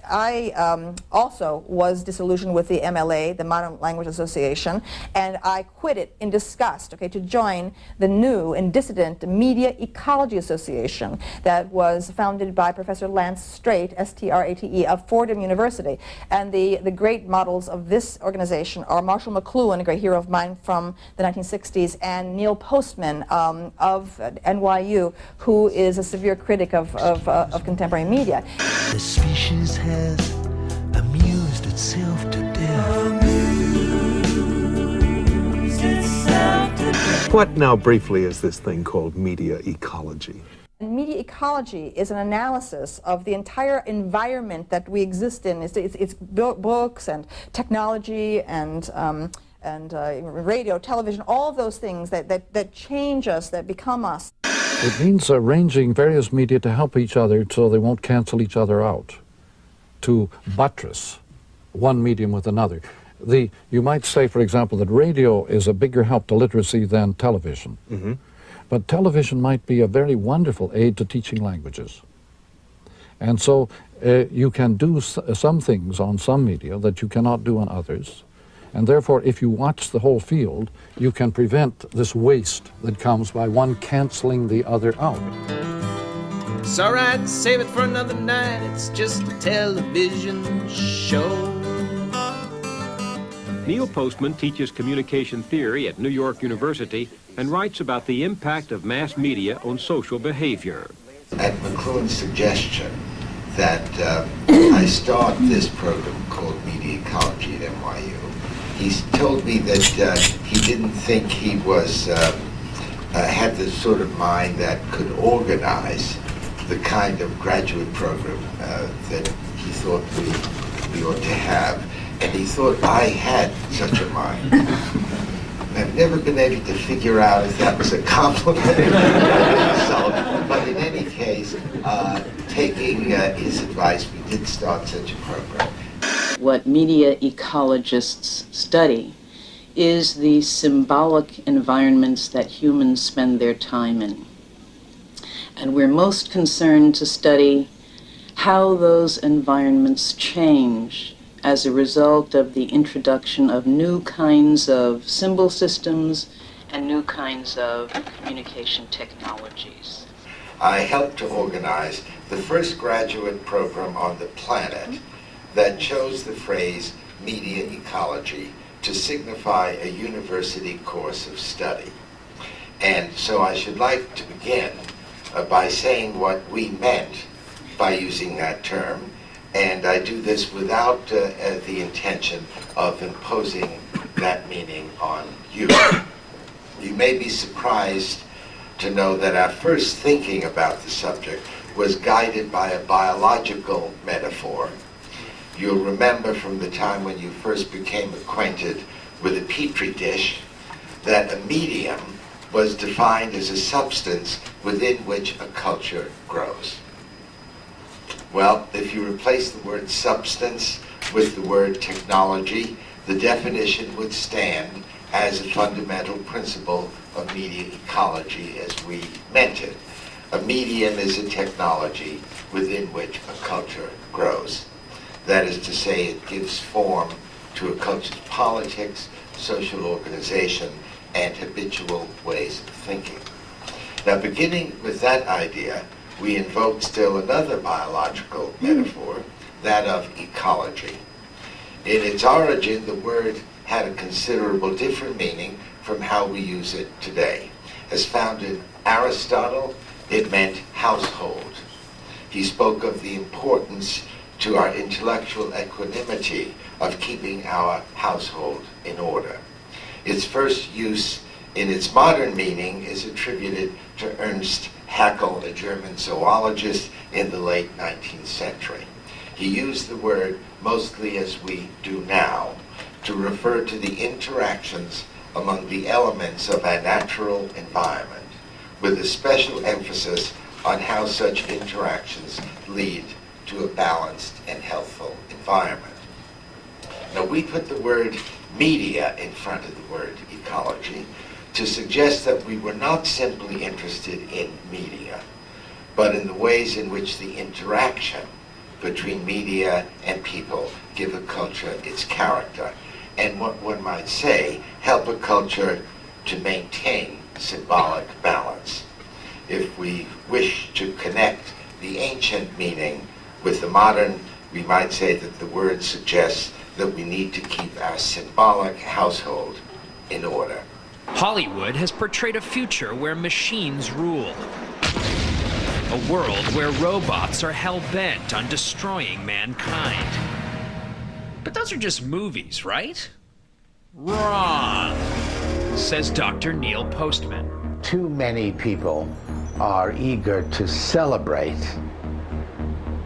I also was disillusioned with the MLA, the Modern Language Association, and I quit it in disgust, okay, to join the new and dissident Media Ecology Association that was founded by Professor Lance Strate, S-T-R-A-T-E, of Fordham University. And the great models of this organization are Marshall McLuhan, a great hero of mine from the 1960s, and Neil Postman of NYU, who is a severe critic of contemporary media. The species has amused itself to death. What now briefly is this thing called media ecology? Media ecology is an analysis of the entire environment that we exist in. It's books and technology and radio, television, all of those things that change us, that become us. It means arranging various media to help each other so they won't cancel each other out, to buttress one medium with another. You might say, for example, that radio is a bigger help to literacy than television. Mm-hmm. But television might be a very wonderful aid to teaching languages. And so you can do some things on some media that you cannot do on others. And therefore, if you watch the whole field, you can prevent this waste that comes by one canceling the other out. It's all right, save it for another night. It's just a television show. Neil Postman teaches communication theory at New York University and writes about the impact of mass media on social behavior. At McLuhan's suggestion that I start this program called Media Ecology at NYU, he told me that he didn't think he was had the sort of mind that could organize the kind of graduate program that he thought we ought to have. And he thought I had such a mind. I've never been able to figure out if that was a compliment or an insult, but in any case, taking his advice, we did start such a program. What media ecologists study is the symbolic environments that humans spend their time in. And we're most concerned to study how those environments change as a result of the introduction of new kinds of symbol systems and new kinds of communication technologies. I helped to organize the first graduate program on the planet that chose the phrase media ecology to signify a university course of study. And so I should like to begin by saying what we meant by using that term. And I do this without the intention of imposing that meaning on you. You may be surprised to know that our first thinking about the subject was guided by a biological metaphor. You'll remember from the time when you first became acquainted with a petri dish that a medium was defined as a substance within which a culture grows. Well, if you replace the word substance with the word technology, the definition would stand as a fundamental principle of media ecology as we meant it. A medium is a technology within which a culture grows. That is to say, it gives form to a culture's politics, social organization, and habitual ways of thinking. Now, beginning with that idea, we invoke still another biological metaphor, that of ecology. In its origin, the word had a considerable different meaning from how we use it today. As found in Aristotle, it meant household. He spoke of the importance to our intellectual equanimity of keeping our household in order. Its first use in its modern meaning is attributed to Ernst Haeckel, a German zoologist in the late 19th century. He used the word mostly as we do now to refer to the interactions among the elements of our natural environment, with a special emphasis on how such interactions lead to a balanced and healthful environment. Now, we put the word media in front of the word ecology to suggest that we were not simply interested in media, but in the ways in which the interaction between media and people, give a culture its character, and what one might say, help a culture to maintain symbolic balance. If we wish to connect the ancient meaning with the modern, we might say that the word suggests that we need to keep our symbolic household in order. Hollywood has portrayed a future where machines rule. A world where robots are hell-bent on destroying mankind. But those are just movies, right? Wrong, says Dr. Neil Postman. Too many people are eager to celebrate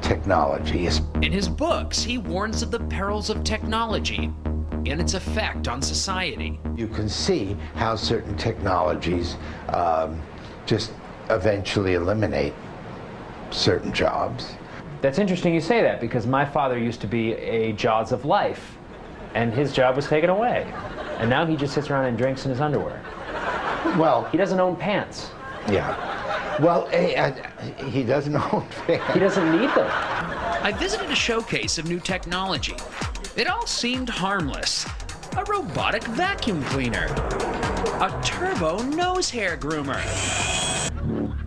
technology. In his books, he warns of the perils of technology and its effect on society. You can see how certain technologies just eventually eliminate certain jobs. That's interesting you say that, because my father used to be a Jaws of life, and his job was taken away. And now he just sits around and drinks in his underwear. Well, he doesn't own pants. Yeah. Well, he doesn't own pants. He doesn't need them. I visited a showcase of new technology. It all seemed harmless. A robotic vacuum cleaner. A turbo nose hair groomer.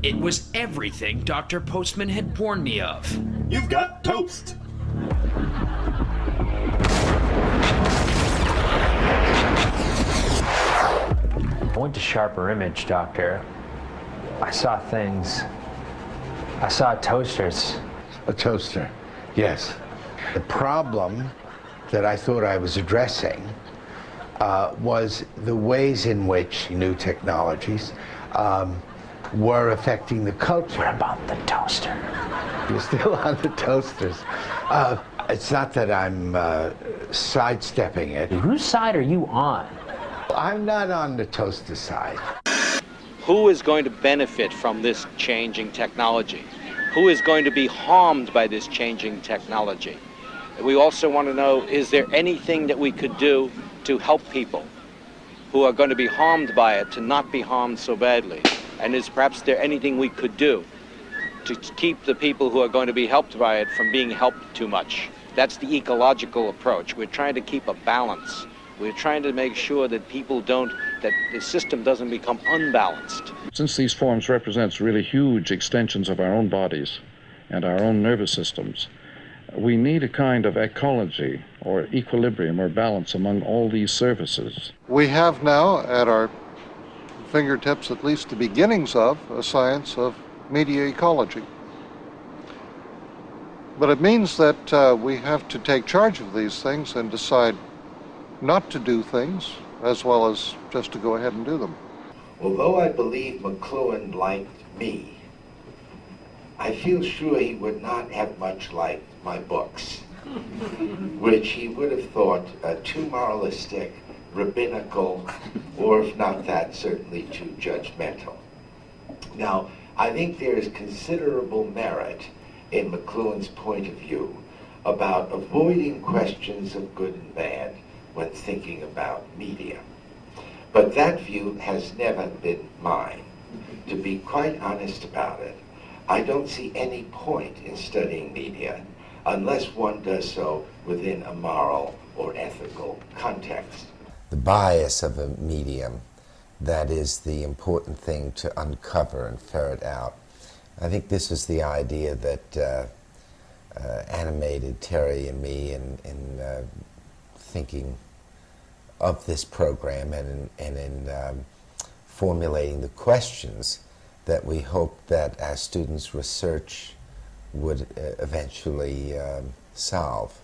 It was everything Dr. Postman had warned me of. You've got toast. I went to Sharper Image, Doctor. I saw things. I saw toasters. A toaster, yes. The problem that I thought I was addressing was the ways in which new technologies were affecting the culture. What about the toaster? You're still on the toasters. It's not that I'm sidestepping it. Whose side are you on? I'm not on the toaster side. Who is going to benefit from this changing technology? Who is going to be harmed by this changing technology? We also want to know, is there anything that we could do to help people who are going to be harmed by it to not be harmed so badly? And is perhaps there anything we could do to keep the people who are going to be helped by it from being helped too much? That's the ecological approach. We're trying to keep a balance. We're trying to make sure that people that the system doesn't become unbalanced. Since these forms represent really huge extensions of our own bodies and our own nervous systems, we need a kind of ecology or equilibrium or balance among all these services. We have now at our fingertips at least the beginnings of a science of media ecology. But it means that we have to take charge of these things and decide not to do things as well as just to go ahead and do them. Although I believe McLuhan liked me, I feel sure he would not have much liked my books, which he would have thought too moralistic, rabbinical, or if not that, certainly too judgmental. Now, I think there is considerable merit in McLuhan's point of view about avoiding questions of good and bad when thinking about media. But that view has never been mine. To be quite honest about it, I don't see any point in studying media unless one does so within a moral or ethical context. The bias of a medium, that is the important thing to uncover and ferret out. I think this is the idea that animated Terry and me in thinking of this program and in formulating the questions that we hope that our students' research would eventually solve.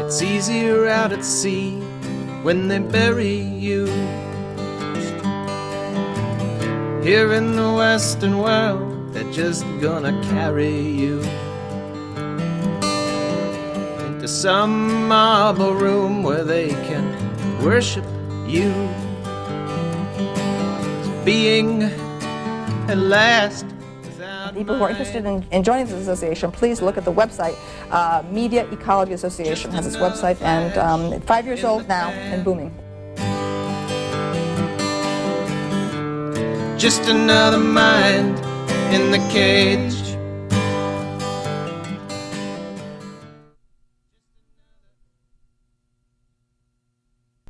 It's easier out at sea when they bury you. Here in the Western world, they're just gonna carry you. to some marble room where they can worship you as being at last. People who are interested in joining this association, please look at the website. Media Ecology Association has its website, and 5 years old now and booming. Just another mind in the cage.